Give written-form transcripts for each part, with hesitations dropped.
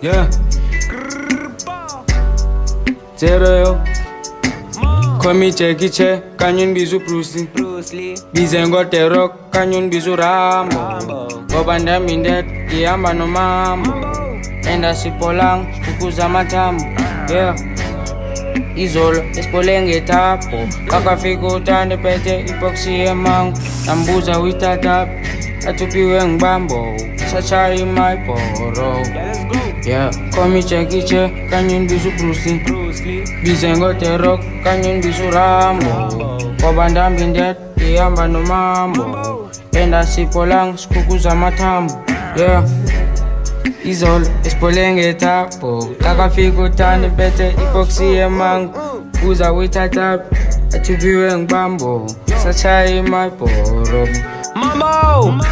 Yeah. Nzero. Call me Jackie Chan, kanyun bizu Bruce Lee. Bizengo terok, kanyun bizu Rambo. Gobanda mindet, iamba no mambo. Enda sipolang, kukuza matambo. Yeah. Izolo, espolenge tapo. Kakafika utande pete, ipoxi emango. Nambuza witatap, atupiwe ngbambo. Sachari my poro. Yeah, call me Jackie Chan, kanyun bizu Bruce Lee. Bizengo terok, kanyun bizu Rambo. Kobanda mbindet, iamba no mambo. Enda sipolang, skukuza matambo. Yeah. Izolo, espolenge tapo. Kakafika utande pete, ipoxi emango. Buza witatap, atupiwe ngbambo. Sachari my poro. Mambo!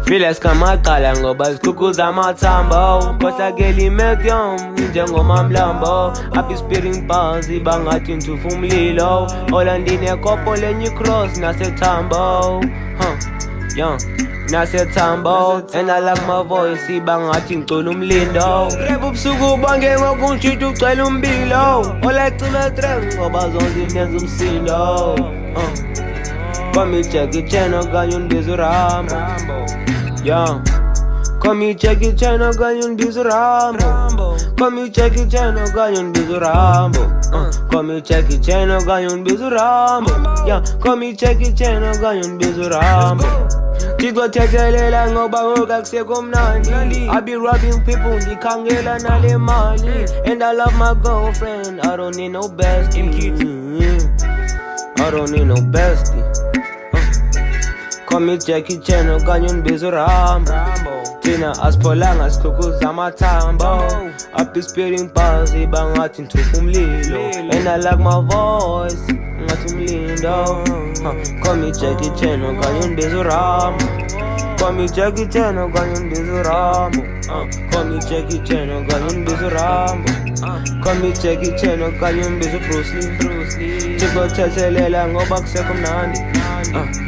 Feelers kamakala ngoba zikukuza amathambo Kosakeli mekyom njengoma mlambo Happy spitting bars ibangathi ntufu umlilo Olandini ekopo lenye cross nasethambo Yeah, nasethambo And I like my voice ibangathi ngicula umlindo Rap ubusuku bange ngokunjitha ucela umbilo Olecula track ngoba zonke nenza umsindo Call me Jackie Chan okanye undibiza Rambo Yeah, call me Jackie Chan okanye undibiza Rambo Call me Jackie Chan okanye undibiza Rambo Call me Jackie Chan okanye undibiza Rambo Yeah, call me Jackie Chan okanye undibiza Rambo Tigothethelela ngoba ngoku akusekho mnandi I be robbing people ndikhangela nale mali And I love my girlfriend I don't need no bestie I don't need no bestie Call me Jackie Chan okanye undibiza Rambo Thina asipholanga sikhukuza amathambo Happy spitting bars ibangathi ntufu umlilo And I like my voice ngathi umlindo Call me Jackie Chan okanye undibiza Rambo Call me Jackie Chan okanye undibiza Rambo Call me Jackie Chan okanye undibiza Rambo Call me Jackie Chan okanye undibiza Bruce Lee Tigothethelela ngoba akusekho mnandi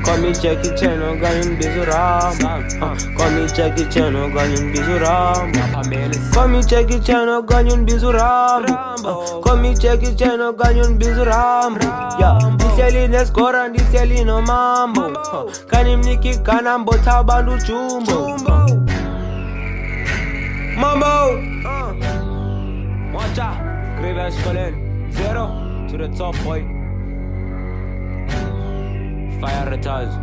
Call me Jackie Chan okanye undibiza Rambo Call me Jackie Chan okanye undibiza Rambo Call me Jackie Chan okanye undibiza Rambo Call me Jackie Chan okanye undibiza Rambo Yeah, ndihleli nesigora ndihleli nomambo Kanimnika igana mbotha abantu ujumbo Mambo Watch out, Ufw Scott, nzero to the top boy Fire retires